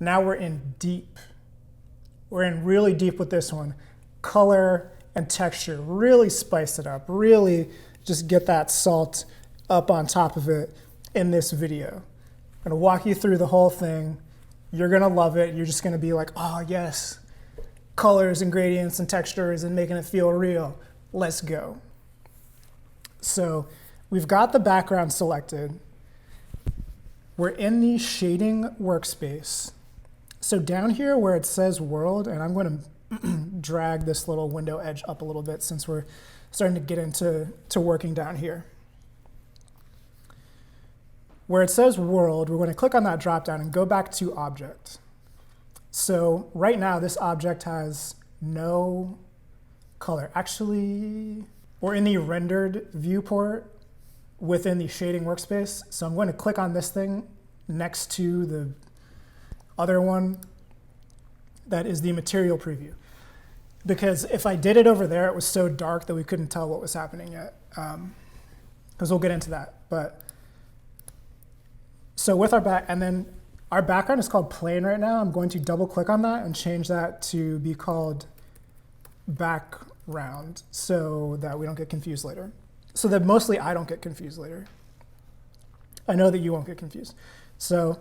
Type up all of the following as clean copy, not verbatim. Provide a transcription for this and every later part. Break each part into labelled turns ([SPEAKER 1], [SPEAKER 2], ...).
[SPEAKER 1] Now we're in deep. We're in really deep with this one. Color and texture, really spice it up, really just get that salt up on top of it in this video. I'm gonna walk you through the whole thing. You're gonna love it. You're just gonna be like, oh yes, colors and gradients and textures and making it feel real. Let's go. So we've got the background selected. We're in the shading workspace. So down here where it says world, and I'm going to drag this little window edge up a little bit since we're starting to get into working down here. Where it says world, we're going to click on that drop down and go back to object. So right now this object has no color. Actually, we're in the rendered viewport within the shading workspace. So I'm going to click on this thing next to the other one that is the material preview. Because if I did it over there, it was so dark that we couldn't tell what was happening yet. Because we'll get into that. But so with our our background is called plain right now. I'm going to double click on that and change that to be called background so that we don't get confused later. So that mostly I don't get confused later. I know that you won't get confused. So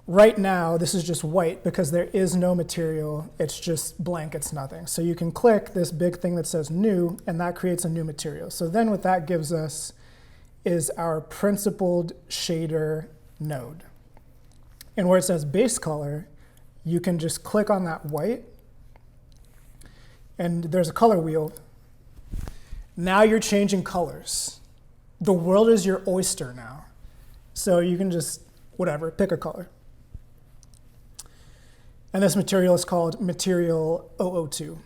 [SPEAKER 1] right now, this is just white because there is no material. It's just blank, it's nothing. So you can click this big thing that says new, and that creates a new material. So then what that gives us is our principled shader node. And where it says base color, you can just click on that white, and there's a color wheel. Now you're changing colors. The world is your oyster now. So you can just, whatever, pick a color. And this material is called material 002.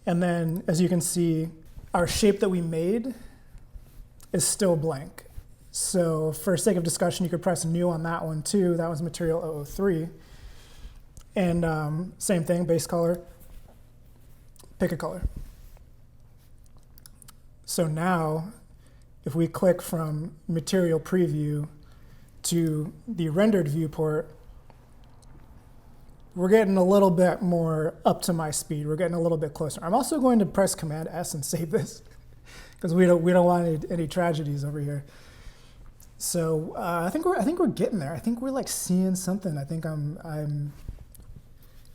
[SPEAKER 1] And then, as you can see, our shape that we made is still blank. So for sake of discussion, you could press new on that one too. That was material 003. And same thing, base color, pick a color. So now, if we click from material preview to the rendered viewport, we're getting a little bit more up to my speed. We're getting a little bit closer. I'm also going to press Command S and save this because we don't want any tragedies over here. So I think we're getting there. I think we're like seeing something. I think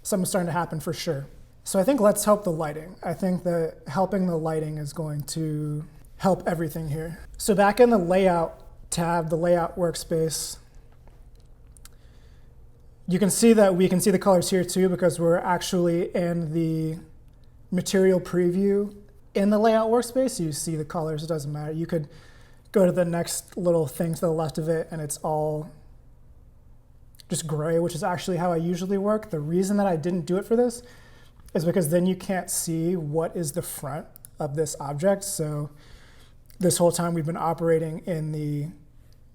[SPEAKER 1] something's starting to happen for sure. So I think let's help the lighting. I think that helping the lighting is going to help everything here. So back in the layout tab, the layout workspace, you can see that we can see the colors here too because we're actually in the material preview in the layout workspace. You see the colors, it doesn't matter. You could go to the next little thing to the left of it and it's all just gray, which is actually how I usually work. The reason that I didn't do it for this is because then you can't see what is the front of this object. So this whole time we've been operating in the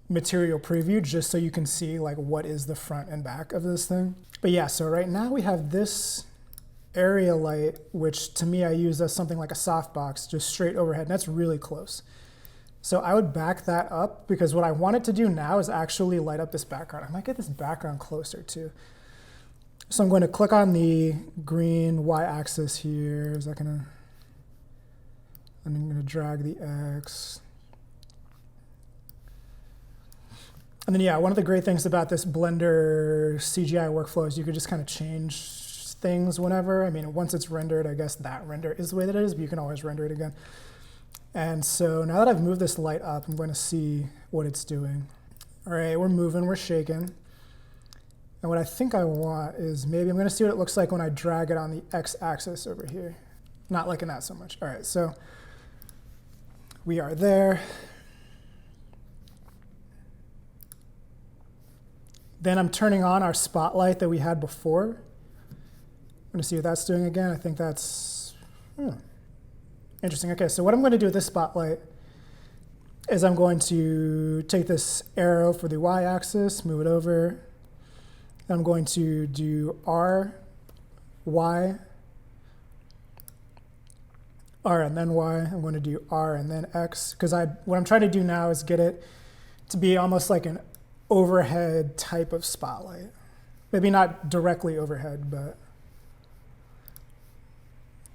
[SPEAKER 1] material preview just so you can see like what is the front and back of this thing. But yeah, so right now we have this area light, which to me I use as something like a softbox, just straight overhead, and that's really close. So I would back that up because what I want it to do now is actually light up this background. I might get this background closer too. So I'm going to click on the green y-axis here. Is that gonna? And I'm going to drag the X. And then yeah, one of the great things about this Blender CGI workflow is you could just kind of change things whenever. I mean, once it's rendered, I guess that render is the way that it is, but you can always render it again. And so now that I've moved this light up, I'm going to see what it's doing. All right, we're moving, we're shaking. And what I think I want is maybe I'm going to see what it looks like when I drag it on the X-axis over here. Not liking that so much. All right, so we are there. Then I'm turning on our spotlight that we had before. I'm going to see what that's doing again. I think that's interesting. Okay, so what I'm going to do with this spotlight is I'm going to take this arrow for the y-axis, move it over. I'm going to do R, Y, R and then Y. I'm going to do R and then X, because what I'm trying to do now is get it to be almost like an overhead type of spotlight. Maybe not directly overhead, but.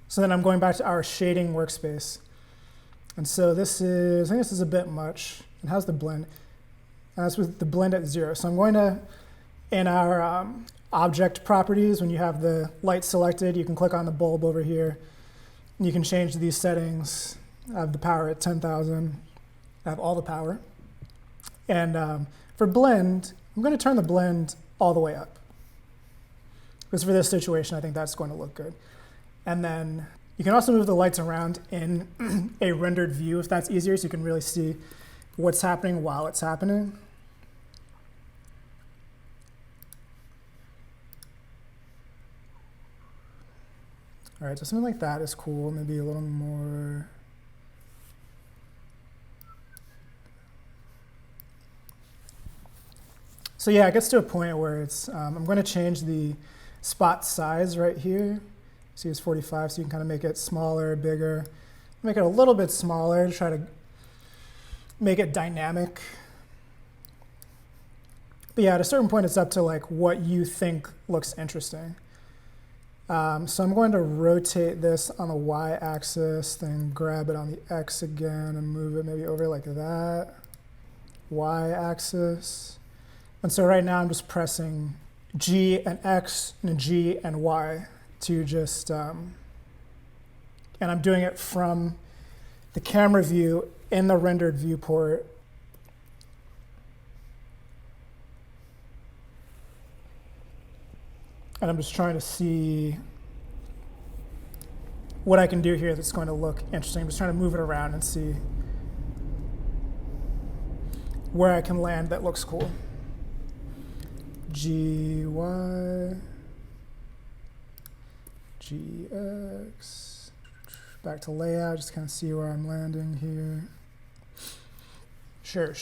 [SPEAKER 1] So then I'm going back to our shading workspace. And so this is, I think this is a bit much. And how's the blend? And that's with the blend at 0. So I'm going to, in our object properties, when you have the light selected, you can click on the bulb over here. And you can change these settings. I have the power at 10,000. I have all the power. And for blend, I'm going to turn the blend all the way up. Because for this situation, I think that's going to look good. And then you can also move the lights around in a rendered view if that's easier, so you can really see what's happening while it's happening. All right, so something like that is cool. Maybe a little more. So yeah, it gets to a point where it's, I'm going to change the spot size right here. See, it's 45, so you can kind of make it smaller, bigger. Make it a little bit smaller to try to make it dynamic. But yeah, at a certain point, it's up to like what you think looks interesting. So I'm going to rotate this on the y-axis, then grab it on the x again and move it maybe over like that. Y-axis. And so right now I'm just pressing G and X and G and Y to just, and I'm doing it from the camera view in the rendered viewport. And I'm just trying to see what I can do here that's going to look interesting. I'm just trying to move it around and see where I can land that looks cool. G, Y, G, X. Back to layout, just kind of see where I'm landing here. Sure.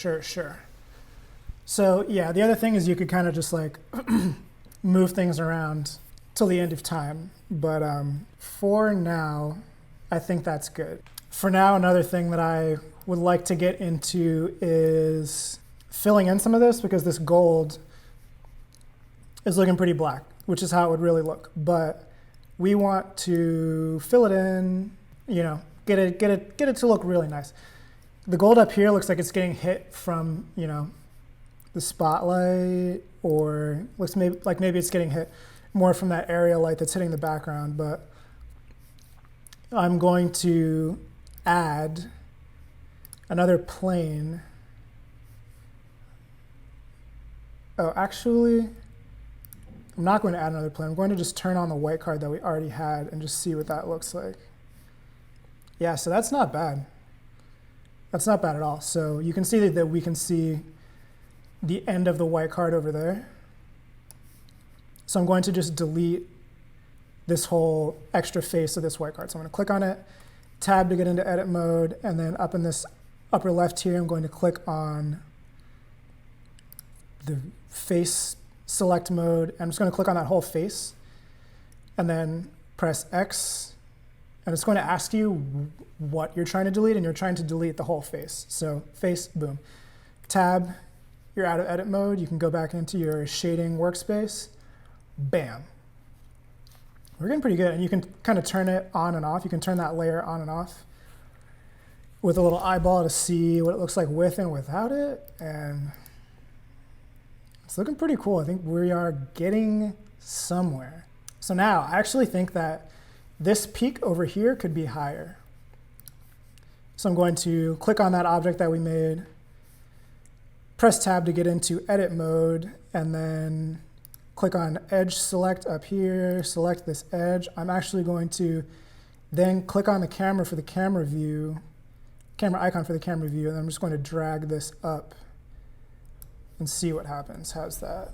[SPEAKER 1] So yeah, the other thing is you could kind of just like move things around till the end of time. But for now, I think that's good. For now, another thing that I would like to get into is filling in some of this, because this gold is looking pretty black, which is how it would really look. But we want to fill it in, you know, get it to look really nice. The gold up here looks like it's getting hit from, you know, the spotlight, or looks maybe it's getting hit more from that area light that's hitting the background. But I'm going to add another plane. Oh, actually, I'm not going to add another plane. I'm going to just turn on the white card that we already had and just see what that looks like. Yeah, so that's not bad. That's not bad at all. So you can see that we can see the end of the white card over there. So I'm going to just delete this whole extra face of this white card. So I'm going to click on it, tab to get into edit mode, and then up in this upper left here, I'm going to click on the face select mode. I'm just going to click on that whole face and then press X. And it's going to ask you what you're trying to delete, and you're trying to delete the whole face. So face, boom. Tab, you're out of edit mode. You can go back into your shading workspace. Bam. We're getting pretty good. And you can kind of turn it on and off. You can turn that layer on and off with a little eyeball to see what it looks like with and without it. And it's looking pretty cool. I think we are getting somewhere. So now I actually think that this peak over here could be higher. So I'm going to click on that object that we made, press tab to get into edit mode, and then click on edge select up here, select this edge. I'm actually going to then click on the camera for the camera view, camera icon for the camera view, and I'm just going to drag this up and see what happens. How's that?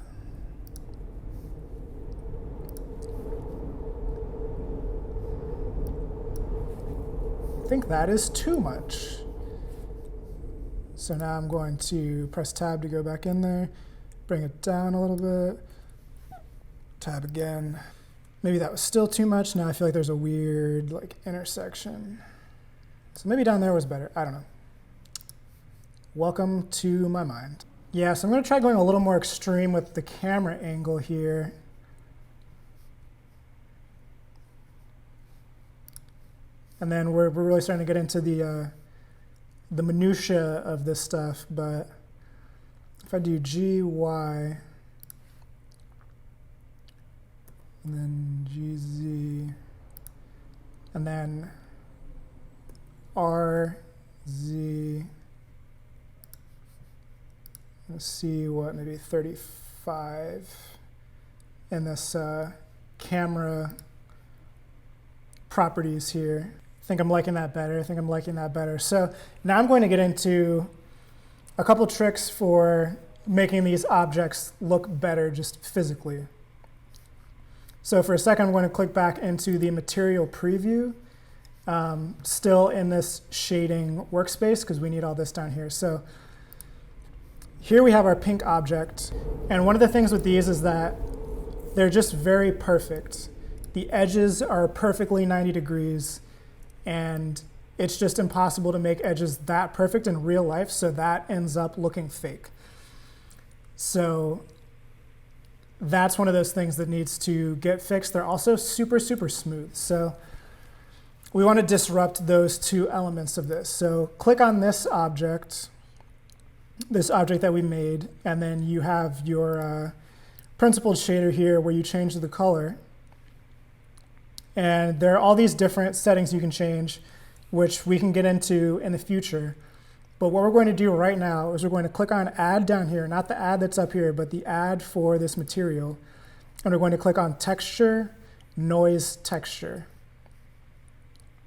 [SPEAKER 1] I think that is too much. So now I'm going to press tab to go back in there, bring it down a little bit, tab again. Maybe that was still too much. Now I feel like there's a weird like intersection. So maybe down there was better. I don't know. Welcome to my mind. Yeah, so I'm going to try going a little more extreme with the camera angle here. And then we're really starting to get into the minutia of this stuff. But if I do G, Y, and then GZ, and then RZ, let's see what, maybe 35 in this camera properties here. I think I'm liking that better. So now I'm going to get into a couple tricks for making these objects look better just physically. So for a second, I'm going to click back into the material preview, still in this shading workspace because we need all this down here. So here we have our pink object. And one of the things with these is that they're just very perfect. The edges are perfectly 90 degrees, and it's just impossible to make edges that perfect in real life, so that ends up looking fake. So that's one of those things that needs to get fixed. They're also super, super smooth. So we want to disrupt those two elements of this. So click on this object that we made, and then you have your principled shader here where you change the color. And there are all these different settings you can change, which we can get into in the future. But what we're going to do right now is we're going to click on add down here, not the add that's up here, but the add for this material. And we're going to click on texture, noise texture.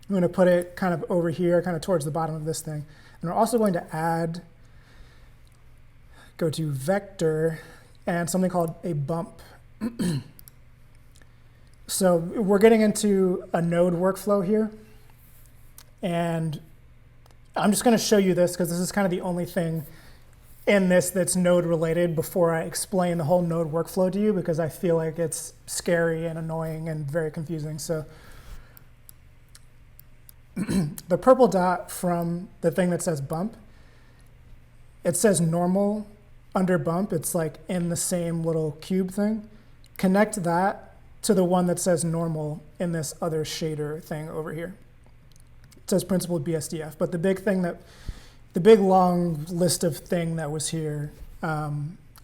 [SPEAKER 1] I'm going to put it kind of over here, kind of towards the bottom of this thing. And we're also going to add, go to vector, and something called a bump. So we're getting into a node workflow here. And I'm just going to show you this because this is kind of the only thing in this that's node related before I explain the whole node workflow to you, because I feel like it's scary and annoying and very confusing. So the purple dot from the thing that says bump, it says normal under bump. It's like in the same little cube thing. Connect that to the one that says normal in this other shader thing over here. It says principled BSDF, but the big long list of thing that was here,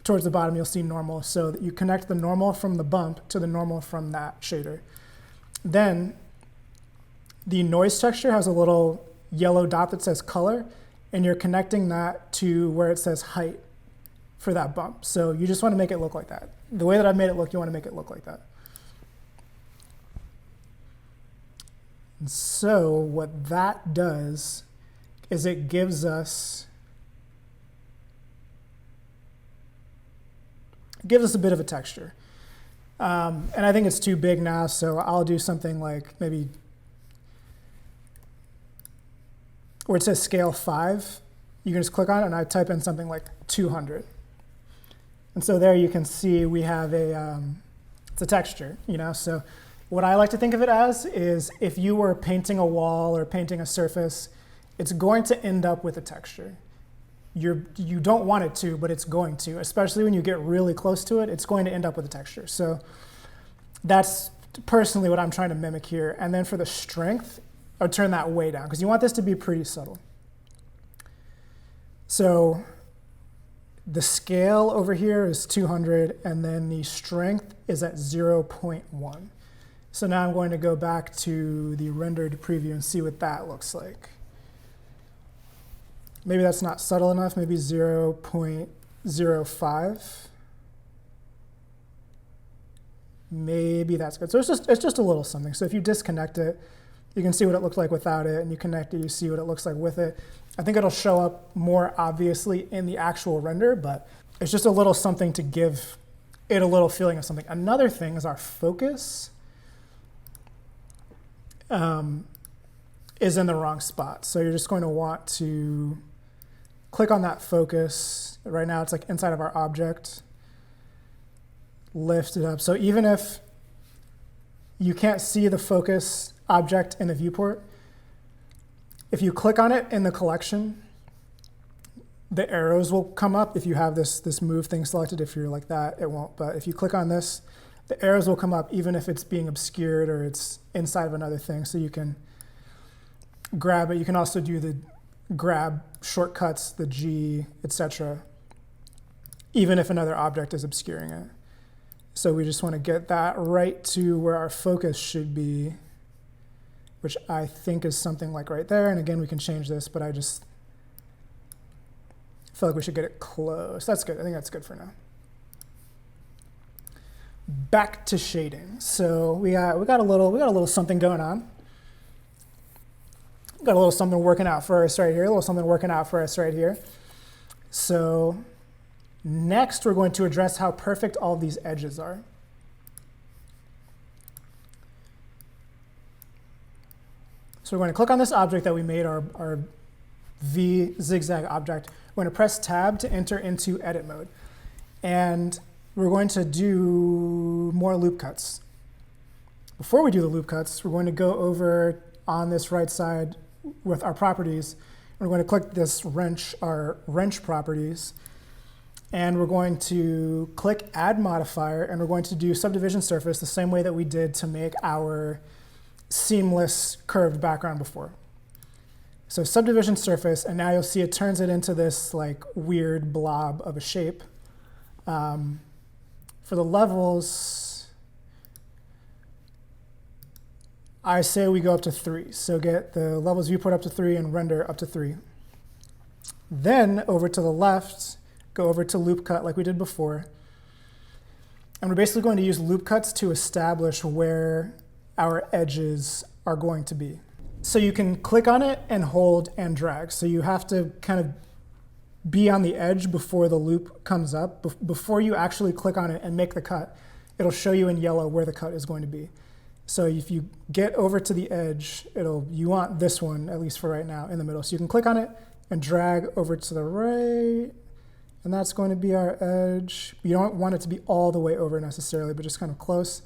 [SPEAKER 1] towards the bottom you'll see normal, so that you connect the normal from the bump to the normal from that shader. Then the noise texture has a little yellow dot that says color, and you're connecting that to where it says height for that bump. So you just want to make it look like that. The way that I've made it look, you want to make it look like that. And so what that does is it gives us a bit of a texture. And I think it's too big now, so I'll do something like maybe where it says scale 5. You can just click on it, and I type in something like 200. And so there you can see we have it's a texture, you know. So what I like to think of it as is if you were painting a wall or painting a surface, it's going to end up with a texture. You don't want it to, but it's going to, especially when you get really close to it, it's going to end up with a texture. So that's personally what I'm trying to mimic here. And then for the strength, I'll turn that way down because you want this to be pretty subtle. So the scale over here is 200, and then the strength is at 0.1. So now I'm going to go back to the rendered preview and see what that looks like. Maybe that's not subtle enough, maybe 0.05. Maybe that's good. So it's just a little something. So if you disconnect it, you can see what it looks like without it, and you connect it, you see what it looks like with it. I think it'll show up more obviously in the actual render, but it's just a little something to give it a little feeling of something. Another thing is our focus is in the wrong spot. So you're just going to want to click on that focus. Right now it's like inside of our object. Lift it up. So even if you can't see the focus object in the viewport, if you click on it in the collection, the arrows will come up. If you have this move thing selected, if you're like that, it won't. But if you click on this, the arrows will come up even if it's being obscured or it's inside of another thing. So you can grab it. You can also do the grab shortcuts, the G, etc., even if another object is obscuring it. So we just want to get that right to where our focus should be, which I think is something like right there. And again, we can change this, but I just feel like we should get it close. That's good. I think that's good for now. Back to shading. So we got a little something going on. Got a little something working out for us right here. A little something working out for us right here. So next, we're going to address how perfect all of these edges are. So we're going to click on this object that we made, our V zigzag object. We're going to press Tab to enter into edit mode. And we're going to do more loop cuts. Before we do the loop cuts, we're going to go over on this right side with our properties. We're going to click this wrench, our wrench properties. And we're going to click Add Modifier, and we're going to do Subdivision Surface the same way that we did to make our seamless curved background before. So Subdivision Surface, and now you'll see it turns it into this like weird blob of a shape. For the levels, I say we go up to 3. So get the levels viewport up to 3 and render up to 3. Then over to the left, go over to loop cut like we did before. And we're basically going to use loop cuts to establish where our edges are going to be. So you can click on it and hold and drag. So you have to kind of be on the edge before the loop comes up. Before you actually click on it and make the cut, it'll show you in yellow where the cut is going to be. So if you get over to the edge, you want this one, at least for right now, in the middle. So you can click on it and drag over to the right, and that's going to be our edge. You don't want it to be all the way over necessarily, but just kind of close.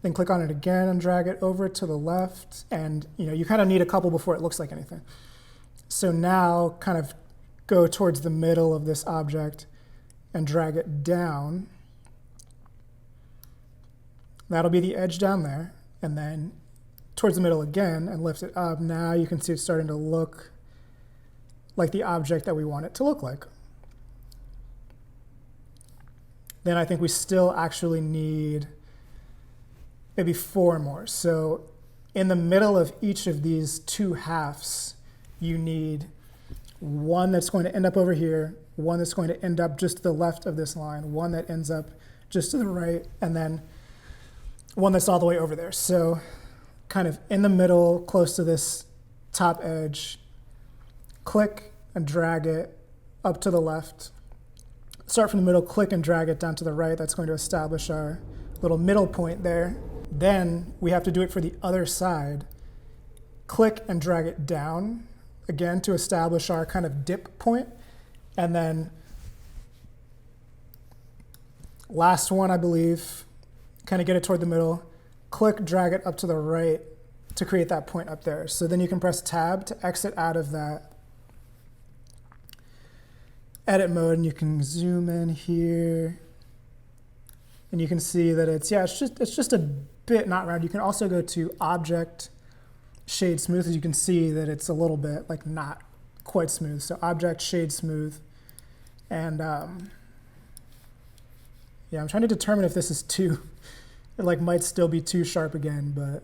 [SPEAKER 1] Then click on it again and drag it over to the left. And you kind of need a couple before it looks like anything. So now kind of go towards the middle of this object and drag it down. That'll be the edge down there. And then towards the middle again and lift it up. Now you can see it's starting to look like the object that we want it to look like. Then I think we still actually need maybe 4 more. So in the middle of each of these 2 halves, you need one that's going to end up over here, one that's going to end up just to the left of this line, one that ends up just to the right, and then one that's all the way over there. So kind of in the middle, close to this top edge, click and drag it up to the left. Start from the middle, click and drag it down to the right. That's going to establish our little middle point there. Then we have to do it for the other side. Click and drag it down, again, to establish our kind of dip point. And then last one, I believe, kind of get it toward the middle. Click, drag it up to the right to create that point up there. So then you can press Tab to exit out of that edit mode, and you can zoom in here. And you can see that it's just a bit not round. You can also go to Object, Shade Smooth, as you can see that it's a little bit like not quite smooth. So Object, Shade Smooth. And yeah, I'm trying to determine if this is too, it might still be too sharp again, but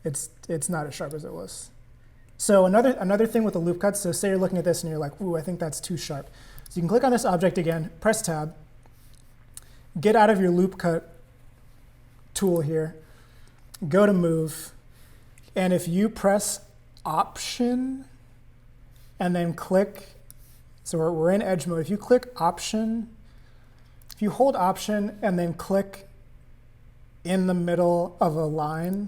[SPEAKER 1] it's not as sharp as it was. So another thing with the loop cuts, so say you're looking at this and you're like, ooh, I think that's too sharp. So you can click on this object again, press Tab, get out of your loop cut tool here, go to Move, and if you press Option and then click, so we're in edge mode, if you click Option, if you hold Option and then click in the middle of a line,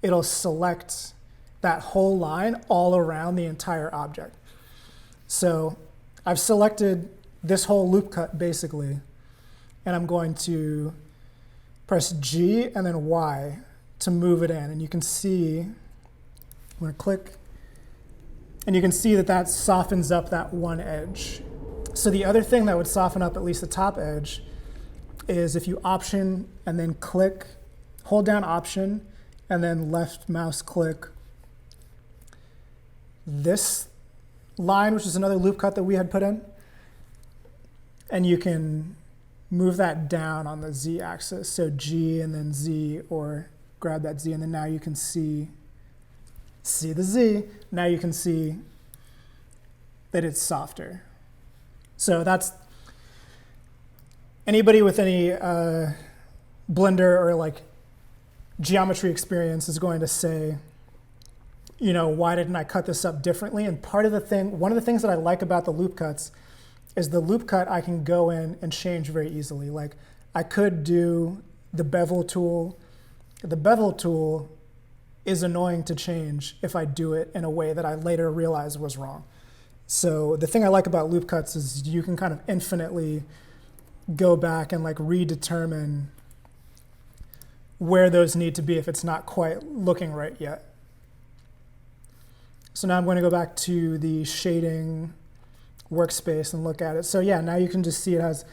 [SPEAKER 1] it'll select that whole line all around the entire object. So I've selected this whole loop cut basically, and I'm going to press G and then Y to move it in. And you can see, I'm going to click, and you can see that that softens up that one edge. So the other thing that would soften up at least the top edge is if you option and then click, hold down option, and then left mouse click this line, which is another loop cut that we had put in. And you can move that down on the Z axis. So G and then Z, or grab that Z, and then now you can see the Z. Now you can see that it's softer. So that's, anybody with any Blender or like geometry experience is going to say, you know, why didn't I cut this up differently? And one of the things that I like about the loop cuts is the loop cut I can go in and change very easily. Like I could do the bevel tool. The bevel tool is annoying to change if I do it in a way that I later realize was wrong. So the thing I like about loop cuts is you can kind of infinitely go back and like redetermine where those need to be if it's not quite looking right yet. So now I'm going to go back to the shading workspace and look at it. So yeah, now you can just see it has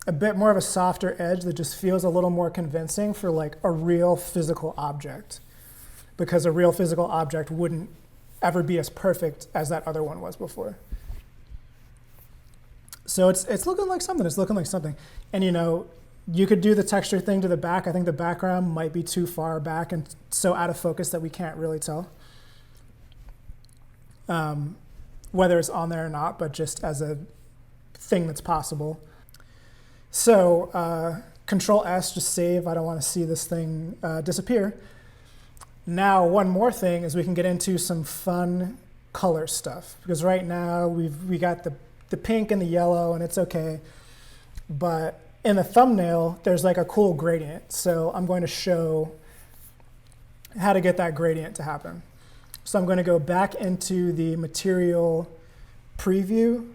[SPEAKER 1] a bit more of a softer edge that just feels a little more convincing for like a real physical object, because a real physical object wouldn't ever be as perfect as that other one was before. So it's looking like something. It's looking like something. And you know, you could do the texture thing to the back. I think the background might be too far back and so out of focus that we can't really tell whether it's on there or not, but just as a thing that's possible. So Control S, just save. I don't want to see this thing disappear. Now, one more thing is we can get into some fun color stuff, because right now we got the pink and the yellow, and it's okay. But in the thumbnail, there's like a cool gradient. So I'm going to show how to get that gradient to happen. So I'm going to go back into the material preview,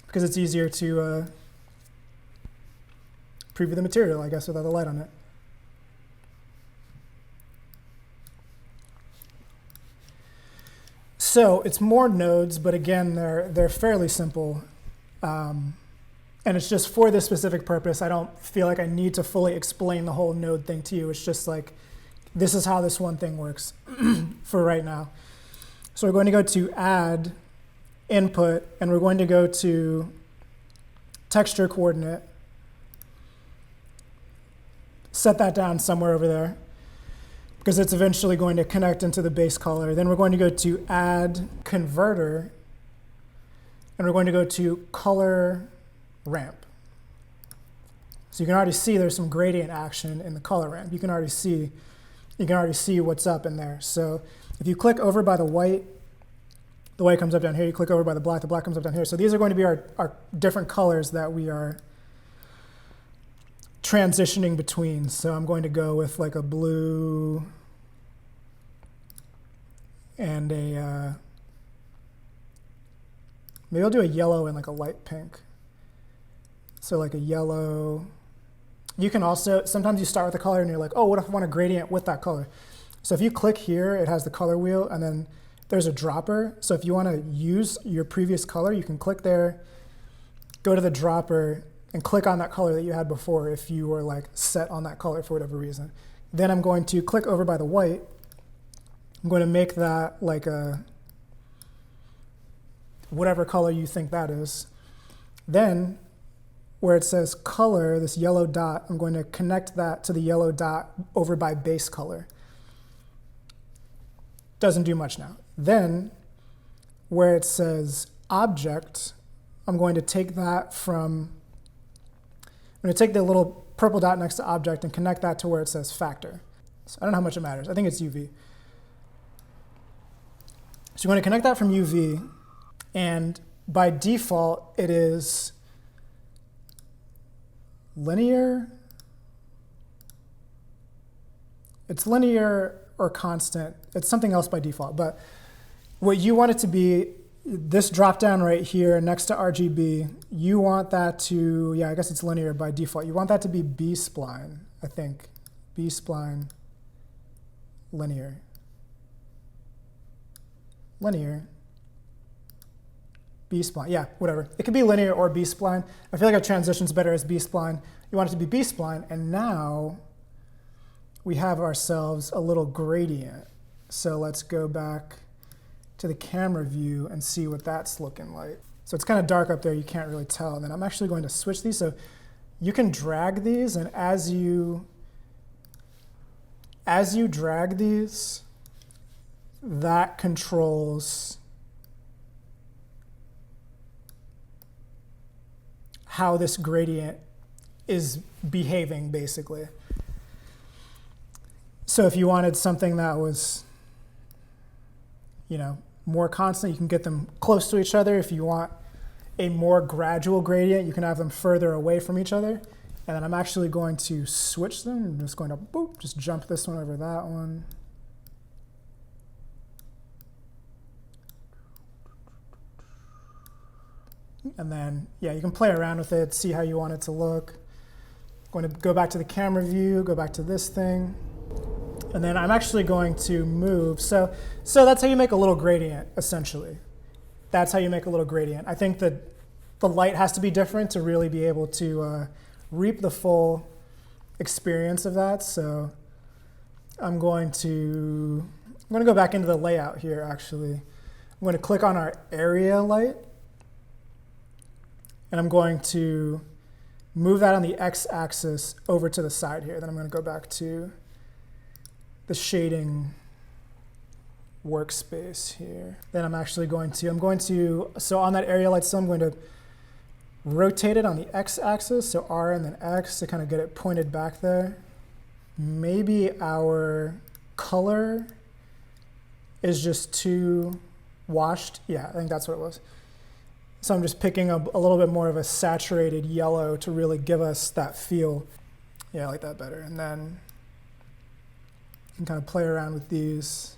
[SPEAKER 1] because it's easier to preview the material, I guess, without the light on it. So it's more nodes, but again, they're fairly simple. And it's just for this specific purpose. I don't feel like I need to fully explain the whole node thing to you. It's just like, this is how this one thing works for right now. So we're going to go to Add, Input, and we're going to go to Texture Coordinate. Set that down somewhere over there, because it's eventually going to connect into the base color. Then we're going to go to Add Converter, and we're going to go to Color Ramp. So you can already see there's some gradient action in the color ramp. You can already see what's up in there. So if you click over by the white comes up down here. You click over by the black comes up down here. So these are going to be our different colors that we are transitioning between. So I'm going to go with like a blue and a, maybe I'll do a yellow and like a light pink. So like a yellow. You can also, sometimes you start with a color and you're like, oh, what if I want a gradient with that color? So if you click here, it has the color wheel, and then there's a dropper. So if you want to use your previous color, you can click there, go to the dropper, and click on that color that you had before if you were like set on that color for whatever reason. Then I'm going to click over by the white. I'm going to make that like a whatever color you think that is. Then where it says color, this yellow dot, I'm going to connect that to the yellow dot over by base color. Doesn't do much now. Then where it says object, I'm going to take that from, I'm going to take the little purple dot next to object and connect that to where it says factor. So I don't know how much it matters. I think it's UV. So you're going to connect that from UV, and by default, it is linear. It's linear or constant. It's something else by default. But what you want it to be, this drop down right here next to RGB, you want that to, yeah, I guess it's linear by default. You want that to be B-spline, I think. B-spline, linear. Linear. B-spline. Yeah, whatever. It could be linear or B-spline. I feel like our transition's better as B-spline. You want it to be B-spline, and now we have ourselves a little gradient. So let's go back to the camera view and see what that's looking like. So it's kind of dark up there, you can't really tell. And then I'm actually going to switch these. So you can drag these, and as you drag these, that controls how this gradient is behaving, basically. So if you wanted something that was, more constant, you can get them close to each other. If you want a more gradual gradient, you can have them further away from each other. And then I'm actually going to switch them. I'm just going to just jump this one over that one. And then, yeah, you can play around with it, see how you want it to look. I'm going to go back to the camera view, go back to this thing. And then I'm actually going to move. So that's how you make a little gradient, essentially. That's how you make a little gradient. I think that the light has to be different to really be able to reap the full experience of that. So I'm going to go back into the layout here, actually. I'm going to click on our area light. And I'm going to move that on the x-axis over to the side here. Then I'm going to go back to the shading workspace here. Then I'm actually going to, so on that area light still, I'm going to rotate it on the x-axis, so R and then X to kind of get it pointed back there. Maybe our color is just too washed. Yeah, I think that's what it was. So I'm just picking up a little bit more of a saturated yellow to really give us that feel. Yeah, I like that better. And then you can kind of play around with these.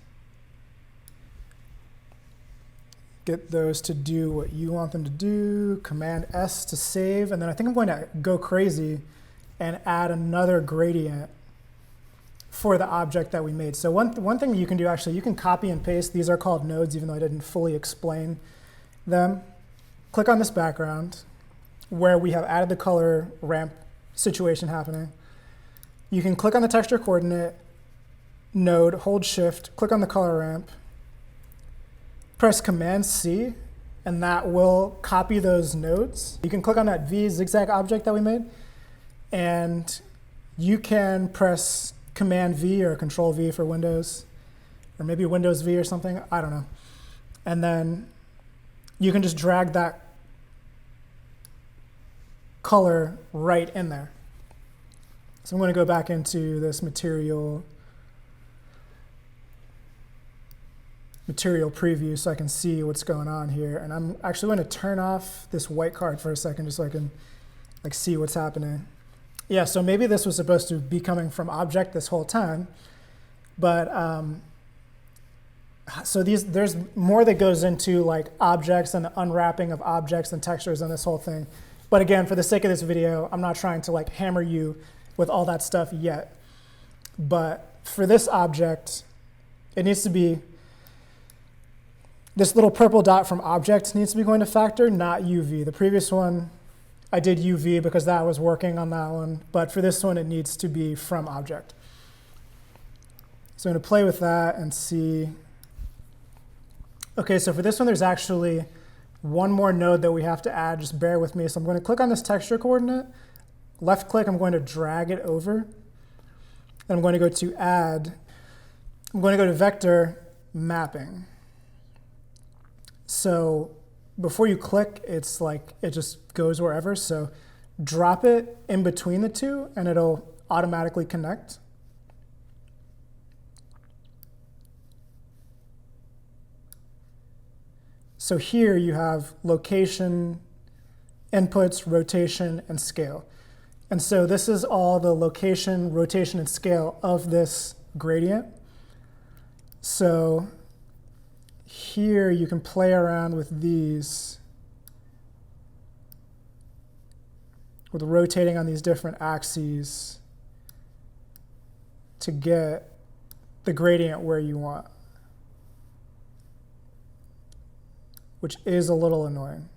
[SPEAKER 1] Get those to do what you want them to do. Command S to save. And then I think I'm going to go crazy and add another gradient for the object that we made. So one thing you can do, actually, you can copy and paste. These are called nodes, even though I didn't fully explain them. Click on this background where we have added the color ramp situation happening. You can click on the texture coordinate node, hold shift, click on the color ramp, press Command C, and that will copy those nodes. You can click on that V zigzag object that we made, and you can press Command V or Control V for Windows, or maybe Windows V or something, I don't know. And then you can just drag that color right in there. So I'm going to go back into this material preview so I can see what's going on here. And I'm actually going to turn off this white card for a second just so I can see what's happening. Yeah, so maybe this was supposed to be coming from object this whole time, but so there's more that goes into objects and the unwrapping of objects and textures and this whole thing. But again, for the sake of this video, I'm not trying to hammer you with all that stuff yet. But for this object, it needs to be, this little purple dot from object needs to be going to factor, not UV. The previous one, I did UV because that was working on that one. But for this one, it needs to be from object. So I'm going to play with that and see. OK, so for this one, there's actually one more node that we have to add. Just bear with me. So I'm going to click on this texture coordinate. Left click, I'm going to drag it over. And I'm going to go to add. I'm going to go to vector mapping. So before you click, it's it just goes wherever. So drop it in between the two, and it'll automatically connect. So here you have location, inputs, rotation, and scale. And so this is all the location, rotation, and scale of this gradient. So here you can play around with these, with rotating on these different axes to get the gradient where you want. which is a little annoying,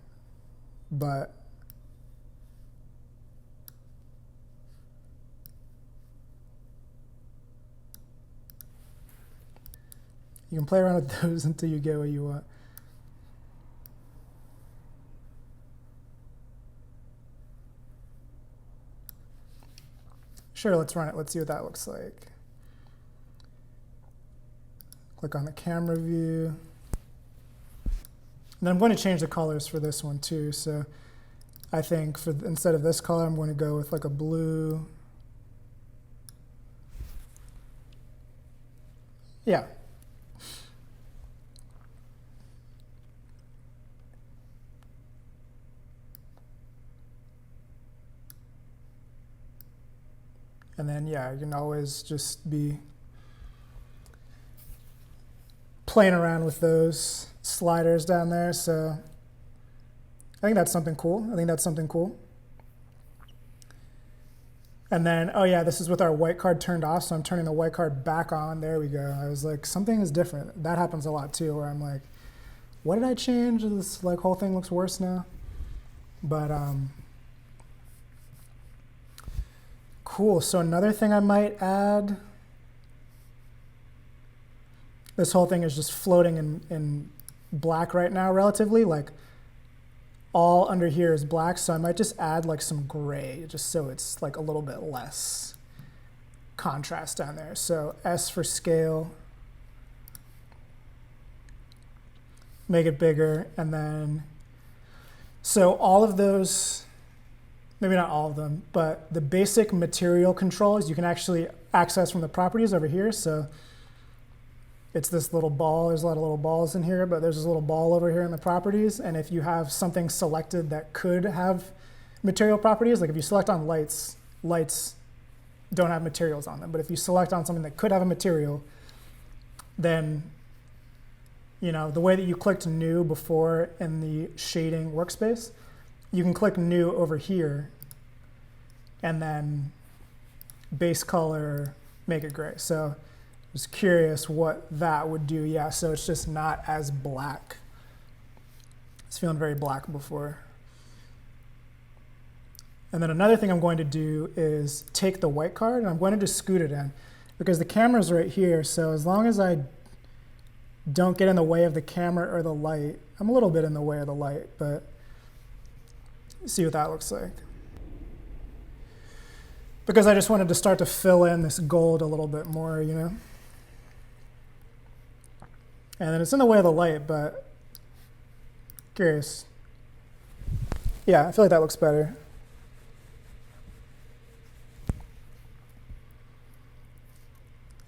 [SPEAKER 1] but you can play around with those until you get what you want. Sure, let's run it. Let's see what that looks like. Click on the camera view. And then I'm going to change the colors for this one too. So I think instead of this color, I'm going to go with like a blue. Yeah. And then, yeah, you can always just be playing around with those sliders down there. So I think that's something cool. And then, oh yeah, this is with our white card turned off. So I'm turning the white card back on. There we go. I was like, something is different. That happens a lot too, where I'm like, what did I change? This like whole thing looks worse now. But, cool, so another thing I might add, this whole thing is just floating in black right now relatively, like all under here is black, so I might just add like some gray just so it's like a little bit less contrast down there. So S for scale, make it bigger, and then, so all of those, maybe not all of them, but the basic material controls you can actually access from the properties over here. So it's this little ball. There's a lot of little balls in here, but there's this little ball over here in the properties. And if you have something selected that could have material properties, like if you select on lights, lights don't have materials on them. But if you select on something that could have a material, then, you know, the way that you clicked new before in the shading workspace, you can click new over here and then base color, make it gray. So I was curious what that would do. Yeah, so it's just not as black. It's feeling very black before. And then another thing I'm going to do is take the white card and I'm going to just scoot it in because the camera's right here. So as long as I don't get in the way of the camera or the light, I'm a little bit in the way of the light, but see what that looks like. Because I just wanted to start to fill in this gold a little bit more, you know? And then it's in the way of the light, but curious. Yeah, I feel like that looks better.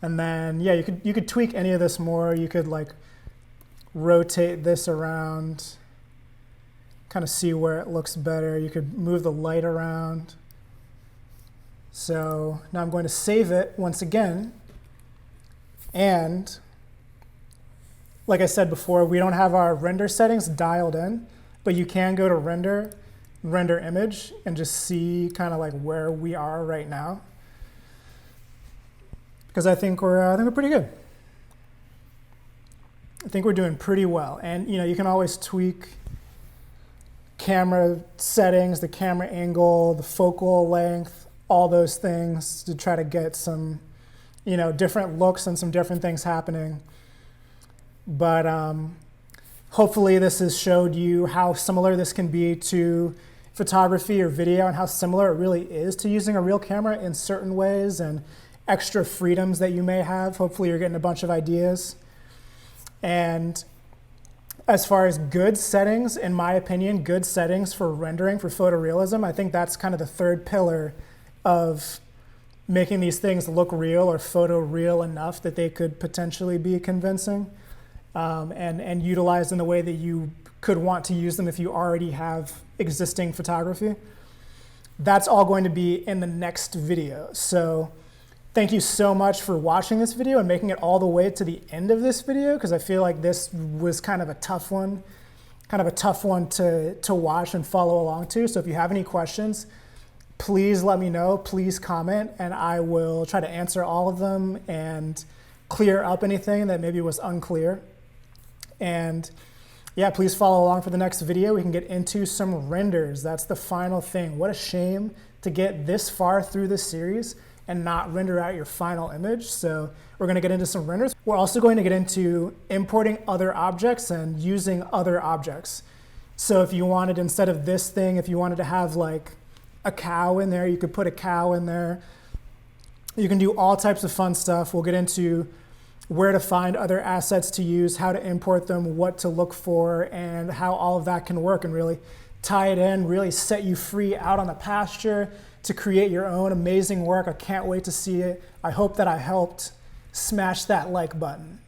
[SPEAKER 1] And then, yeah, you could tweak any of this more. You could like rotate this around, kind of see where it looks better. You could move the light around. So now I'm going to save it once again. And like I said before, we don't have our render settings dialed in, but you can go to render image, and just see kind of like where we are right now. Because I think we're pretty good. I think we're doing pretty well. And you know, you can always tweak camera settings, the camera angle, the focal length, all those things to try to get some, you know, different looks and some different things happening. But hopefully this has showed you how similar this can be to photography or video and how similar it really is to using a real camera in certain ways and extra freedoms that you may have. Hopefully you're getting a bunch of ideas. And as far as good settings, in my opinion, good settings for rendering, for photorealism, I think that's kind of the third pillar of making these things look real or photoreal enough that they could potentially be convincing and utilized in the way that you could want to use them if you already have existing photography. That's all going to be in the next video. So thank you so much for watching this video and making it all the way to the end of this video, because I feel like this was kind of a tough one to watch and follow along to. So if you have any questions, please let me know, please comment, and I will try to answer all of them and clear up anything that maybe was unclear. And yeah, please follow along for the next video. We can get into some renders. That's the final thing. What a shame to get this far through this series and not render out your final image. So we're going to get into some renders. We're also going to get into importing other objects and using other objects. So if you wanted, instead of this thing, if you wanted to have like a cow in there, you could put a cow in there. You can do all types of fun stuff. We'll get into where to find other assets to use, how to import them, what to look for, and how all of that can work, and really tie it in, really set you free out on the pasture to create your own amazing work. I can't wait to see it. I hope that I helped. Smash that like button.